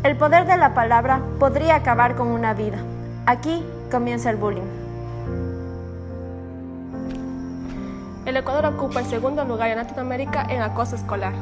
El poder de la palabra podría acabar con una vida. Aquí comienza el bullying. El Ecuador ocupa el segundo lugar en Latinoamérica en acoso escolar.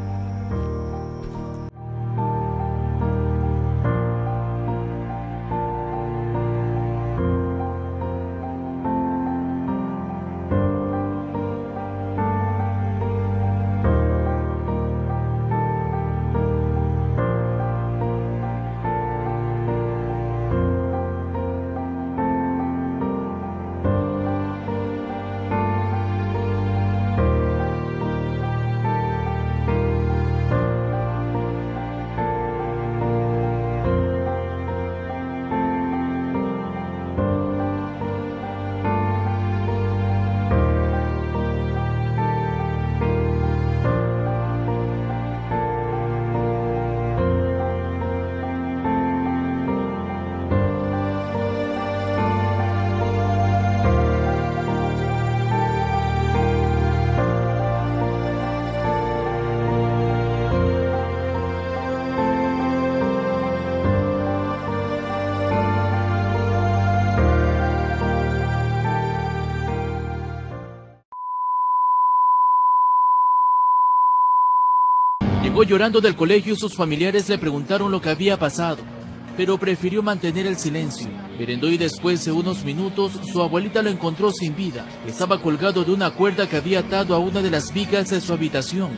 Llegó llorando del colegio y sus familiares le preguntaron lo que había pasado, pero prefirió mantener el silencio. Merendó y después de unos minutos su abuelita lo encontró sin vida. Estaba colgado de una cuerda que había atado a una de las vigas de su habitación,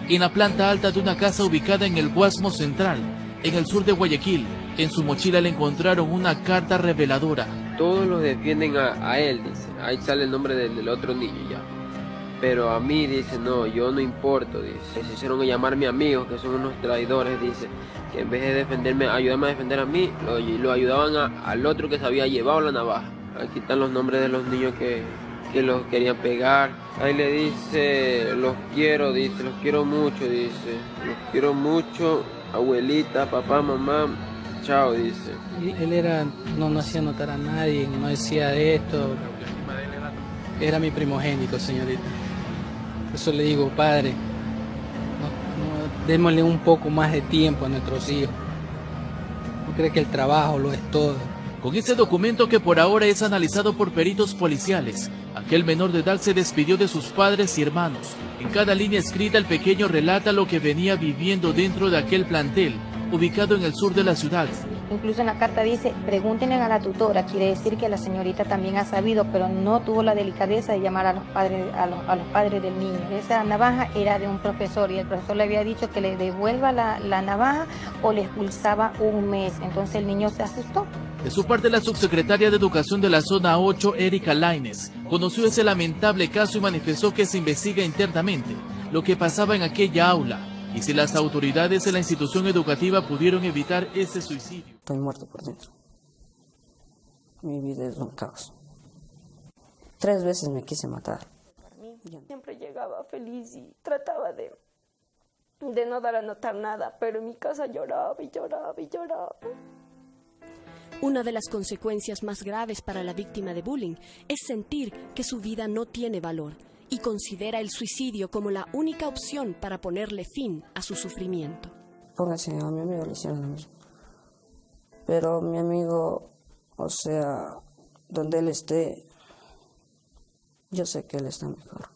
en la planta alta de una casa ubicada en el Guasmo Central, en el sur de Guayaquil. En su mochila le encontraron una carta reveladora. Todos los defienden a él, dice. Ahí sale el nombre del otro niño ya. Pero a mí, dice, no, yo no importo, dice. Se hicieron llamarme amigos, que son unos traidores, dice. Que en vez de defenderme, ayudarme a defender a mí, lo ayudaban al otro que se había llevado la navaja. Aquí están los nombres de los niños que los querían pegar. Ahí le dice, los quiero, dice, los quiero mucho, dice. Los quiero mucho, abuelita, papá, mamá, chao, dice. Y él no hacía notar a nadie, no decía de esto. Era mi primogénito, señorita. Por eso le digo, padre, démosle un poco más de tiempo a nuestros hijos. ¿No cree que el trabajo lo es todo? Con este documento que por ahora es analizado por peritos policiales, aquel menor de edad se despidió de sus padres y hermanos. En cada línea escrita el pequeño relata lo que venía viviendo dentro de aquel plantel, ubicado en el sur de la ciudad. Incluso en la carta dice, pregúntenle a la tutora, quiere decir que la señorita también ha sabido, pero no tuvo la delicadeza de llamar a los padres del niño. Esa navaja era de un profesor y el profesor le había dicho que le devuelva la navaja o le expulsaba un mes. Entonces el niño se asustó. De su parte, la subsecretaria de Educación de la Zona 8, Erika Lainez, conoció ese lamentable caso y manifestó que se investiga internamente lo que pasaba en aquella aula y si las autoridades de la institución educativa pudieron evitar ese suicidio. Estoy muerto por dentro. Mi vida es un caos. 3 veces me quise matar. Siempre llegaba feliz y trataba de no dar a notar nada, pero en mi casa lloraba y lloraba y lloraba. Una de las consecuencias más graves para la víctima de bullying es sentir que su vida no tiene valor y considera el suicidio como la única opción para ponerle fin a su sufrimiento. Póngase, a mi amigo le hicieron lo mismo. Pero mi amigo, o sea, donde él esté, yo sé que él está mejor.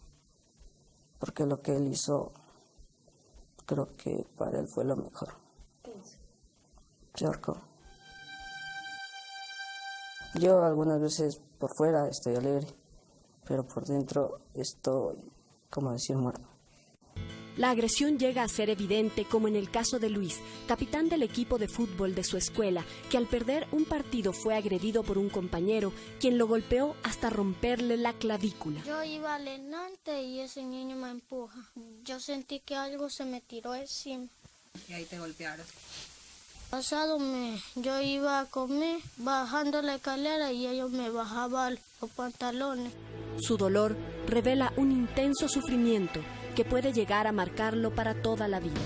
Porque lo que él hizo, creo que para él fue lo mejor. ¿Qué hizo? Se ahorcó. Yo algunas veces por fuera estoy alegre, pero por dentro estoy, como decir, muerto. La agresión llega a ser evidente como en el caso de Luis, capitán del equipo de fútbol de su escuela, que al perder un partido fue agredido por un compañero, quien lo golpeó hasta romperle la clavícula. Yo iba adelante y ese niño me empuja. Yo sentí que algo se me tiró encima. Y ahí te golpearon. Pasado yo iba a comer bajando la escalera y ellos me bajaban los pantalones. Su dolor revela un intenso sufrimiento que puede llegar a marcarlo para toda la vida.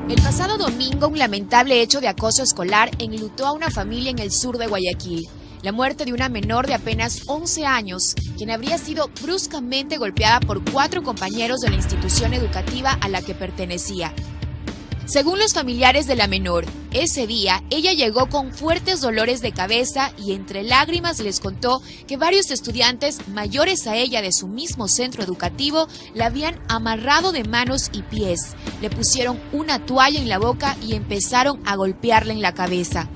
El pasado domingo, un lamentable hecho de acoso escolar enlutó a una familia en el sur de Guayaquil. La muerte de una menor de apenas 11 años, quien habría sido bruscamente golpeada por 4 compañeros de la institución educativa a la que pertenecía. Según los familiares de la menor, ese día ella llegó con fuertes dolores de cabeza y entre lágrimas les contó que varios estudiantes mayores a ella de su mismo centro educativo la habían amarrado de manos y pies, le pusieron una toalla en la boca y empezaron a golpearla en la cabeza.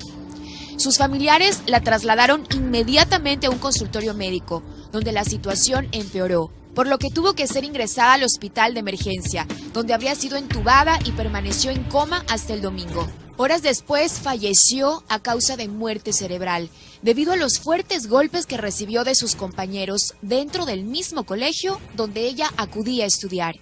Sus familiares la trasladaron inmediatamente a un consultorio médico, donde la situación empeoró, por lo que tuvo que ser ingresada al hospital de emergencia, donde habría sido entubada y permaneció en coma hasta el domingo. Horas después falleció a causa de muerte cerebral, debido a los fuertes golpes que recibió de sus compañeros dentro del mismo colegio donde ella acudía a estudiar.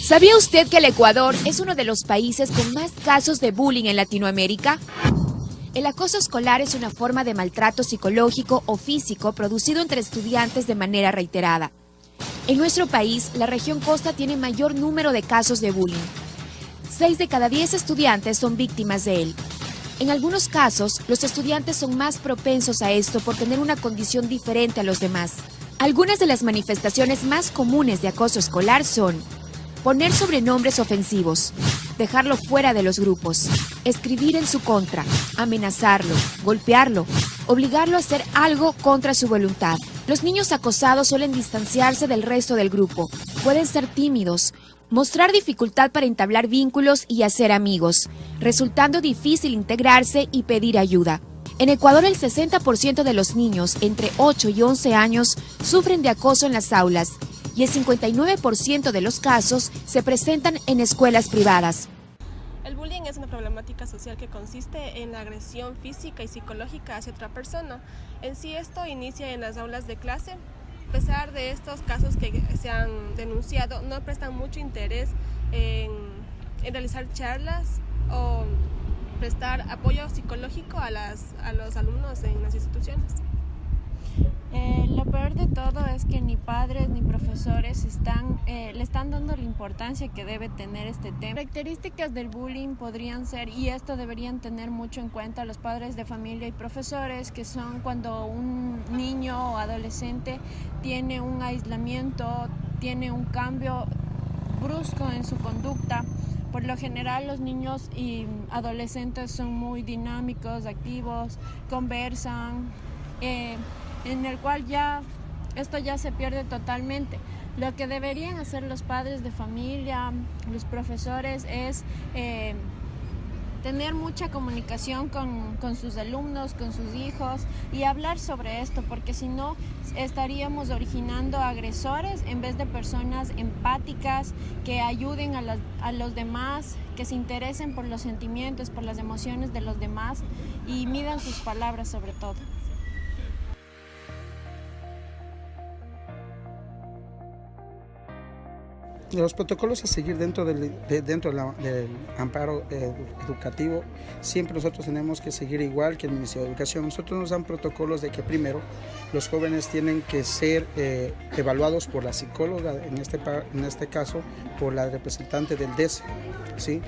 ¿Sabía usted que el Ecuador es uno de los países con más casos de bullying en Latinoamérica? El acoso escolar es una forma de maltrato psicológico o físico producido entre estudiantes de manera reiterada. En nuestro país, la región costa tiene mayor número de casos de bullying. 6 de cada 10 estudiantes son víctimas de él. En algunos casos, los estudiantes son más propensos a esto por tener una condición diferente a los demás. Algunas de las manifestaciones más comunes de acoso escolar son: poner sobrenombres ofensivos, dejarlo fuera de los grupos, escribir en su contra, amenazarlo, golpearlo, obligarlo a hacer algo contra su voluntad. Los niños acosados suelen distanciarse del resto del grupo, pueden ser tímidos, mostrar dificultad para entablar vínculos y hacer amigos, resultando difícil integrarse y pedir ayuda. En Ecuador, el 60% de los niños entre 8 y 11 años sufren de acoso en las aulas, y el 59% de los casos se presentan en escuelas privadas. El bullying es una problemática social que consiste en la agresión física y psicológica hacia otra persona. En sí, esto inicia en las aulas de clase. A pesar de estos casos que se han denunciado, no prestan mucho interés en realizar charlas o prestar apoyo psicológico a los alumnos en las instituciones. Lo peor de todo es que ni padres ni profesores le están dando la importancia que debe tener este tema. Características del bullying podrían ser, y esto deberían tener mucho en cuenta los padres de familia y profesores, que son cuando un niño o adolescente tiene un aislamiento, tiene un cambio brusco en su conducta. Por lo general, los niños y adolescentes son muy dinámicos, activos, conversan, en el cual esto ya se pierde totalmente. Lo que deberían hacer los padres de familia, los profesores, es tener mucha comunicación con sus alumnos, con sus hijos, y hablar sobre esto, porque si no estaríamos originando agresores en vez de personas empáticas que ayuden a los demás, que se interesen por los sentimientos, por las emociones de los demás y midan sus palabras sobre todo. Los protocolos a seguir dentro del amparo educativo, siempre nosotros tenemos que seguir igual que el Ministerio de Educación. Nosotros nos dan protocolos de que primero los jóvenes tienen que ser evaluados por la psicóloga, en este caso por la representante del DESE, ¿sí?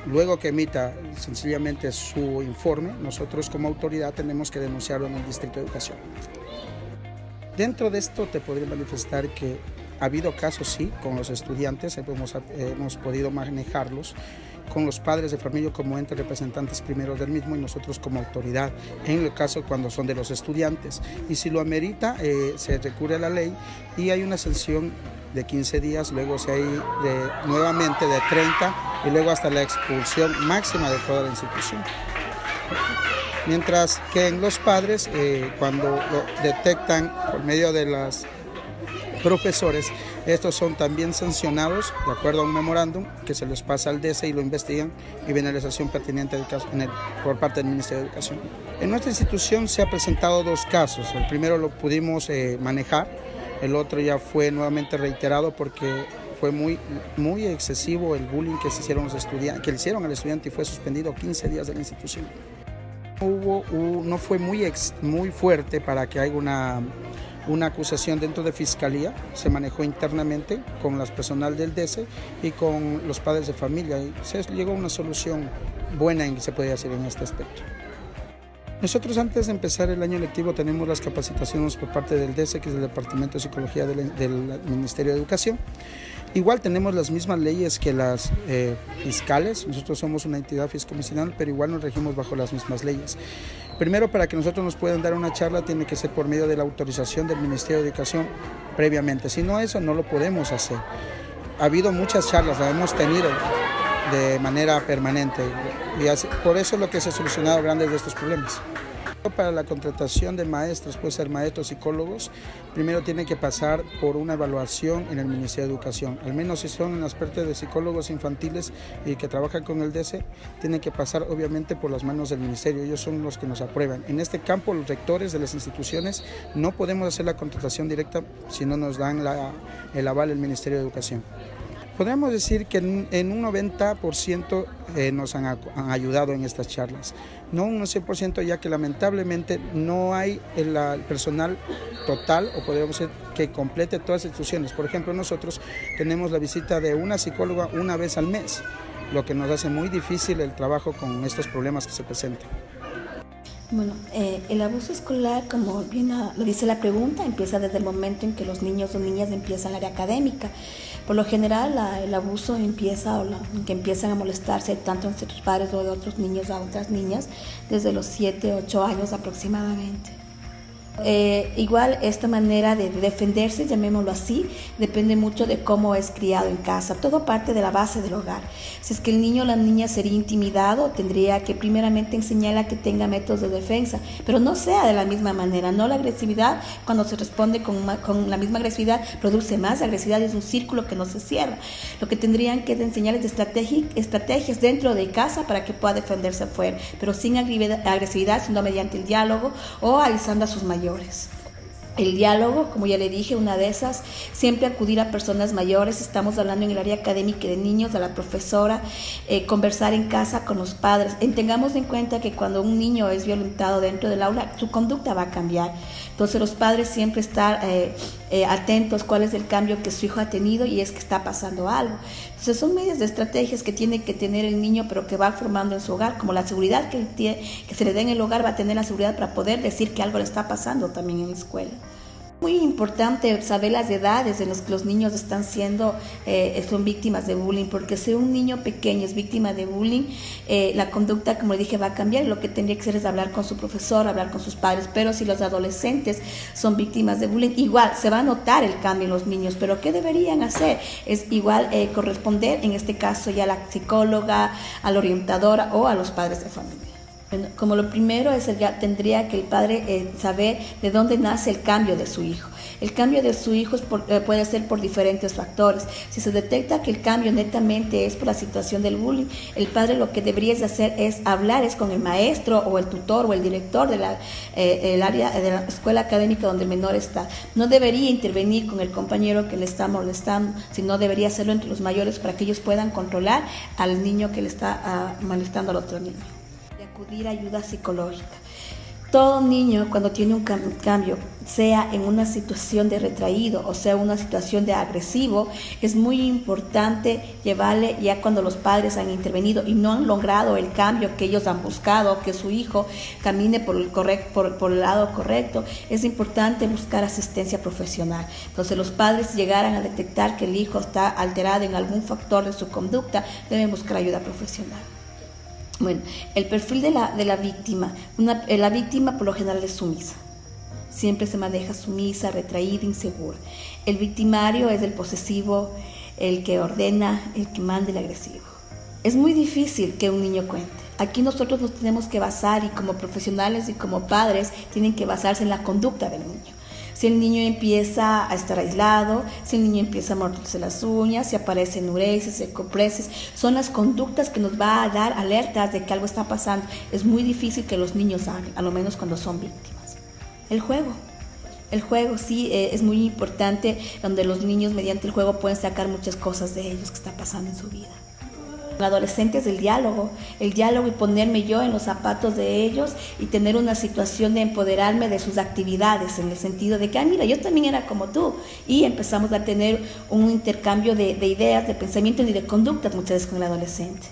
Luego que emita sencillamente su informe, nosotros como autoridad tenemos que denunciarlo en el Distrito de Educación. Dentro de esto te podría manifestar que ha habido casos, sí, con los estudiantes, hemos podido manejarlos, con los padres de familia como entes representantes primeros del mismo y nosotros como autoridad, en el caso cuando son de los estudiantes. Y si lo amerita, se recurre a la ley y hay una sanción de 15 días, luego se hay nuevamente de 30 y luego hasta la expulsión máxima de toda la institución. Mientras que en los padres, cuando lo detectan por medio de los profesores, estos son también sancionados de acuerdo a un memorándum que se les pasa al DESE y lo investigan y viene la sanción pertinente por parte del Ministerio de Educación. En nuestra institución se ha presentado 2 casos. El primero lo pudimos manejar, el otro ya fue nuevamente reiterado porque fue muy excesivo el bullying que le hicieron al estudiante y fue suspendido 15 días de la institución. No fue muy fuerte para que haya una acusación dentro de Fiscalía, se manejó internamente con las personal del DESE y con los padres de familia y se llegó a una solución buena en que se podía hacer en este aspecto. Nosotros antes de empezar el año lectivo tenemos las capacitaciones por parte del DESE, que es el Departamento de Psicología del Ministerio de Educación. Igual tenemos las mismas leyes que las fiscales, nosotros somos una entidad fiscomisional, pero igual nos regimos bajo las mismas leyes. Primero, para que nosotros nos puedan dar una charla, tiene que ser por medio de la autorización del Ministerio de Educación previamente, si no eso no lo podemos hacer. Ha habido muchas charlas, las hemos tenido de manera permanente y por eso es lo que se ha solucionado grandes de estos problemas. Para la contratación de maestros, puede ser maestros psicólogos, primero tiene que pasar por una evaluación en el Ministerio de Educación. Al menos si son en las partes de psicólogos infantiles y que trabajan con el DESE, tienen que pasar obviamente por las manos del Ministerio, ellos son los que nos aprueban. En este campo, los rectores de las instituciones no podemos hacer la contratación directa si no nos dan el aval del Ministerio de Educación. Podríamos decir que en un 90% nos han ayudado en estas charlas, no un 100%, ya que lamentablemente no hay el personal total, o podríamos decir que complete todas las instituciones. Por ejemplo, nosotros tenemos la visita de una psicóloga una vez al mes, lo que nos hace muy difícil el trabajo con estos problemas que se presentan. Bueno, el abuso escolar, como bien lo dice la pregunta, empieza desde el momento en que los niños o niñas empiezan la área académica. Por lo general, el abuso empieza, que empiezan a molestarse tanto entre sus padres o de otros niños a otras niñas, desde los 7, 8 años aproximadamente. Igual esta manera de defenderse, llamémoslo así, depende mucho de cómo es criado en casa. Todo parte de la base del hogar. Si es que el niño o la niña sería intimidado, tendría que primeramente enseñarle a que tenga métodos de defensa, pero no sea de la misma manera. No la agresividad, cuando se responde con la misma agresividad, produce más agresividad, es un círculo que no se cierra. Lo que tendrían que enseñarles de estrategias dentro de casa para que pueda defenderse afuera, pero sin agresividad, sino mediante el diálogo o avisando a sus mayores. El diálogo, como ya le dije, una de esas, siempre acudir a personas mayores, estamos hablando en el área académica de niños, a la profesora, conversar en casa con los padres. Tengamos en cuenta que cuando un niño es violentado dentro del aula, su conducta va a cambiar. Entonces los padres siempre estar atentos cuál es el cambio que su hijo ha tenido y es que está pasando algo. Entonces son medias de estrategias que tiene que tener el niño, pero que va formando en su hogar, como la seguridad que se le dé en el hogar, va a tener la seguridad para poder decir que algo le está pasando también en la escuela. Muy importante saber las edades en las que los niños están son víctimas de bullying, porque si un niño pequeño es víctima de bullying, la conducta, como le dije, va a cambiar. Lo que tendría que hacer es hablar con su profesor, hablar con sus padres. Pero si los adolescentes son víctimas de bullying, igual se va a notar el cambio en los niños. Pero ¿qué deberían hacer? Es igual corresponder, en este caso, ya a la psicóloga, a la orientadora o a los padres de familia. Bueno, como lo primero tendría que el padre saber de dónde nace el cambio de su hijo. El cambio de su hijo puede ser por diferentes factores. Si se detecta que el cambio netamente es por la situación del bullying, el padre lo que debería hacer es hablar con el maestro o el tutor o el director del área de la escuela académica donde el menor está. No debería intervenir con el compañero que le está molestando, sino debería hacerlo entre los mayores para que ellos puedan controlar al niño que le está molestando al otro niño. Acudir a ayuda psicológica. Todo niño, cuando tiene un cambio, sea en una situación de retraído o sea una situación de agresivo, es muy importante llevarle, ya cuando los padres han intervenido y no han logrado el cambio que ellos han buscado, que su hijo camine por el lado correcto, es importante buscar asistencia profesional. Entonces los padres, si llegaran a detectar que el hijo está alterado en algún factor de su conducta, deben buscar ayuda profesional. Bueno, el perfil de la víctima. La víctima por lo general es sumisa. Siempre se maneja sumisa, retraída, insegura. El victimario es el posesivo, el que ordena, el que manda, el agresivo. Es muy difícil que un niño cuente. Aquí nosotros nos tenemos que basar, y como profesionales y como padres, tienen que basarse en la conducta del niño. Si el niño empieza a estar aislado, si el niño empieza a morderse las uñas, si aparecen enuresis, ecopresis, son las conductas que nos va a dar alertas de que algo está pasando. Es muy difícil que los niños hablen, a lo menos cuando son víctimas. El juego sí es muy importante, donde los niños mediante el juego pueden sacar muchas cosas de ellos que está pasando en su vida. El adolescente es el diálogo y ponerme yo en los zapatos de ellos y tener una situación de empoderarme de sus actividades, en el sentido de que, mira, yo también era como tú, y empezamos a tener un intercambio de ideas, de pensamientos y de conductas muchas veces con el adolescente.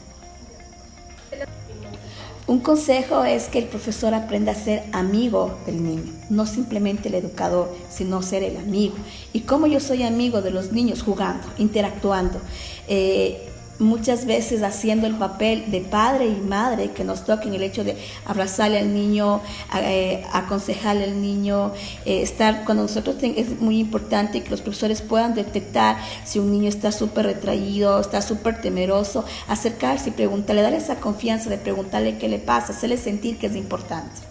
Un consejo es que el profesor aprenda a ser amigo del niño, no simplemente el educador, sino ser el amigo. Y como yo soy amigo de los niños, jugando, interactuando, muchas veces haciendo el papel de padre y madre que nos toca en el hecho de abrazarle al niño, aconsejarle al niño, estar cuando nosotros es muy importante que los profesores puedan detectar si un niño está súper retraído, está súper temeroso, acercarse y preguntarle, darle esa confianza de preguntarle qué le pasa, hacerle sentir que es importante.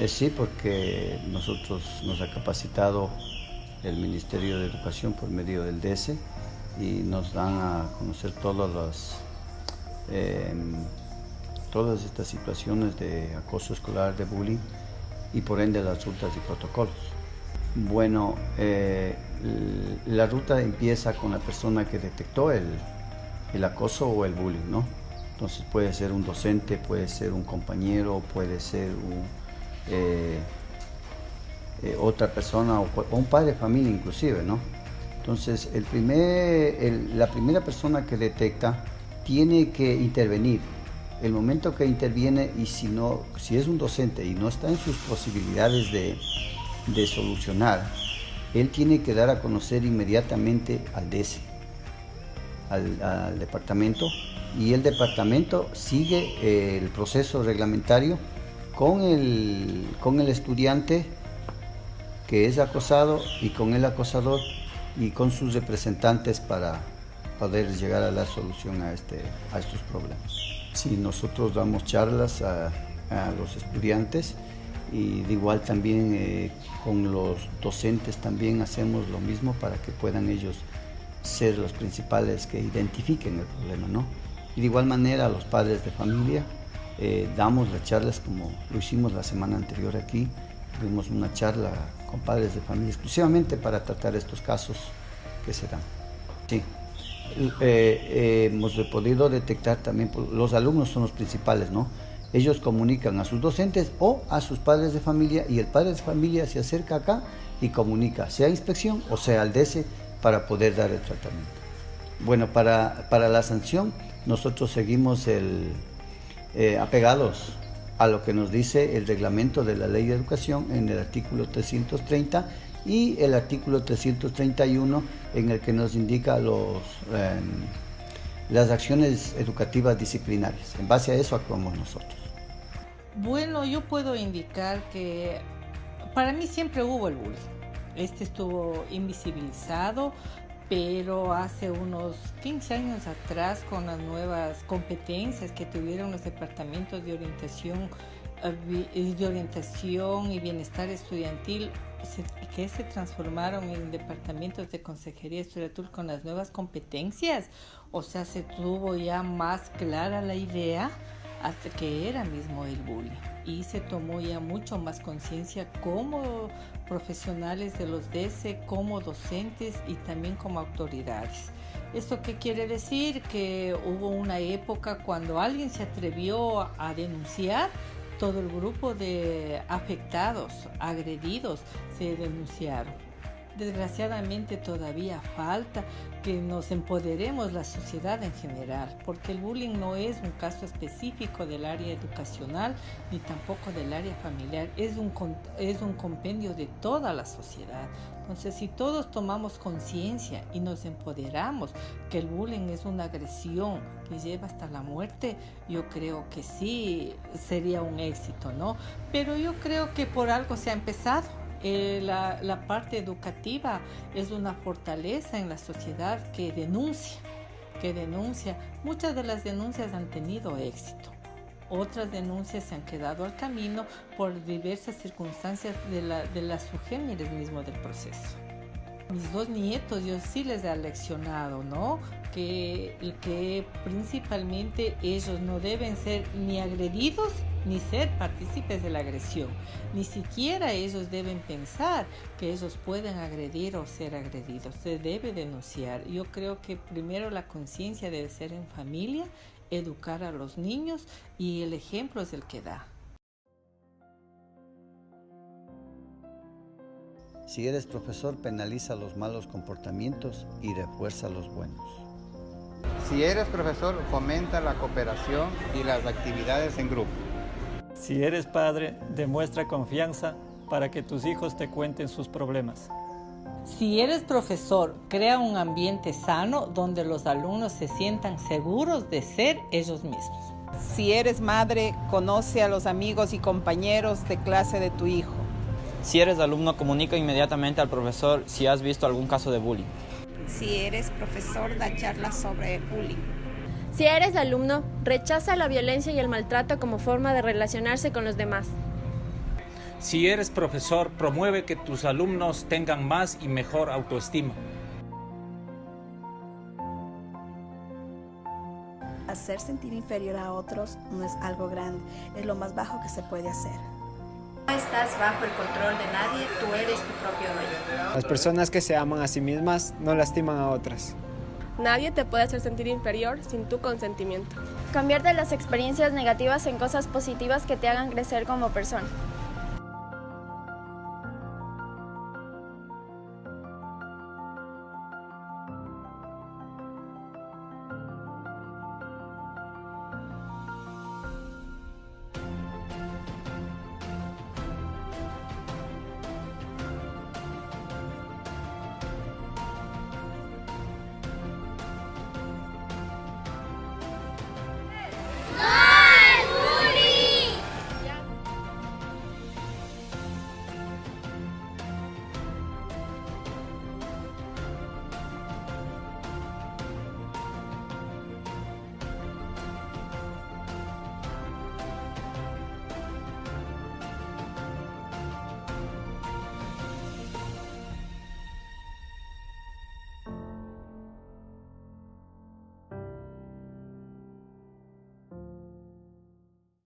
Sí, porque nosotros nos ha capacitado el Ministerio de Educación por medio del DESE y nos dan a conocer todas estas situaciones de acoso escolar, de bullying y por ende las rutas y protocolos. Bueno, la ruta empieza con la persona que detectó el acoso o el bullying, ¿no? Entonces puede ser un docente, puede ser un compañero, puede ser otra persona o un padre de familia inclusive, ¿no? Entonces, la primera persona que detecta tiene que intervenir. El momento que interviene, y si es un docente y no está en sus posibilidades de solucionar, él tiene que dar a conocer inmediatamente al DESE, al departamento, y el departamento sigue el proceso reglamentario con el estudiante que es acosado y con el acosador y con sus representantes para poder llegar a la solución a estos problemas. Sí, nosotros damos charlas a los estudiantes y de igual también con los docentes también hacemos lo mismo para que puedan ellos ser los principales que identifiquen el problema, ¿no? Y de igual manera a los padres de familia damos las charlas como lo hicimos la semana anterior aquí. Tuvimos una charla con padres de familia exclusivamente para tratar estos casos que se dan. Sí. Hemos podido detectar también, los alumnos son los principales, ¿no? Ellos comunican a sus docentes o a sus padres de familia y el padre de familia se acerca acá y comunica, sea a inspección o sea al DESE para poder dar el tratamiento. Bueno, para la sanción nosotros seguimos apegados a lo que nos dice el reglamento de la Ley de Educación en el artículo 330 y el artículo 331 en el que nos indica las acciones educativas disciplinarias. En base a eso actuamos nosotros. Bueno, yo puedo indicar que para mí siempre hubo el bullying. Estuvo invisibilizado, pero hace unos 15 años atrás, con las nuevas competencias que tuvieron los departamentos de orientación y bienestar estudiantil, que se transformaron en departamentos de consejería estudiantil con las nuevas competencias, o sea, se tuvo ya más clara la idea hasta que era mismo el bullying y se tomó ya mucho más conciencia como profesionales de los DESE, como docentes y también como autoridades. ¿Esto qué quiere decir? Que hubo una época cuando alguien se atrevió a denunciar, todo el grupo de afectados, agredidos, se denunciaron. Desgraciadamente todavía falta que nos empoderemos la sociedad en general, porque el bullying no es un caso específico del área educacional ni tampoco del área familiar, es un compendio de toda la sociedad. Entonces, si todos tomamos conciencia y nos empoderamos que el bullying es una agresión que lleva hasta la muerte, yo creo que sí sería un éxito, ¿no? Pero yo creo que por algo se ha empezado. La parte educativa es una fortaleza en la sociedad que denuncia. Muchas de las denuncias han tenido éxito. Otras denuncias se han quedado al camino por diversas circunstancias de las sugéneres mismo del proceso. Mis dos nietos yo sí les he leccionado, ¿no? Que principalmente ellos no deben ser ni agredidos ni ser partícipes de la agresión. Ni siquiera ellos deben pensar que ellos pueden agredir o ser agredidos. Se debe denunciar. Yo creo que primero la conciencia debe ser en familia, educar a los niños y el ejemplo es el que da. Si eres profesor, penaliza los malos comportamientos y refuerza los buenos. Si eres profesor, fomenta la cooperación y las actividades en grupo. Si eres padre, demuestra confianza para que tus hijos te cuenten sus problemas. Si eres profesor, crea un ambiente sano donde los alumnos se sientan seguros de ser ellos mismos. Si eres madre, conoce a los amigos y compañeros de clase de tu hijo. Si eres alumno, comunica inmediatamente al profesor si has visto algún caso de bullying. Si eres profesor, da charlas sobre bullying. Si eres alumno, rechaza la violencia y el maltrato como forma de relacionarse con los demás. Si eres profesor, promueve que tus alumnos tengan más y mejor autoestima. Hacer sentir inferior a otros no es algo grande, es lo más bajo que se puede hacer. No estás bajo el control de nadie, tú eres tu propio dueño. Las personas que se aman a sí mismas no lastiman a otras. Nadie te puede hacer sentir inferior sin tu consentimiento. Convierte las experiencias negativas en cosas positivas que te hagan crecer como persona.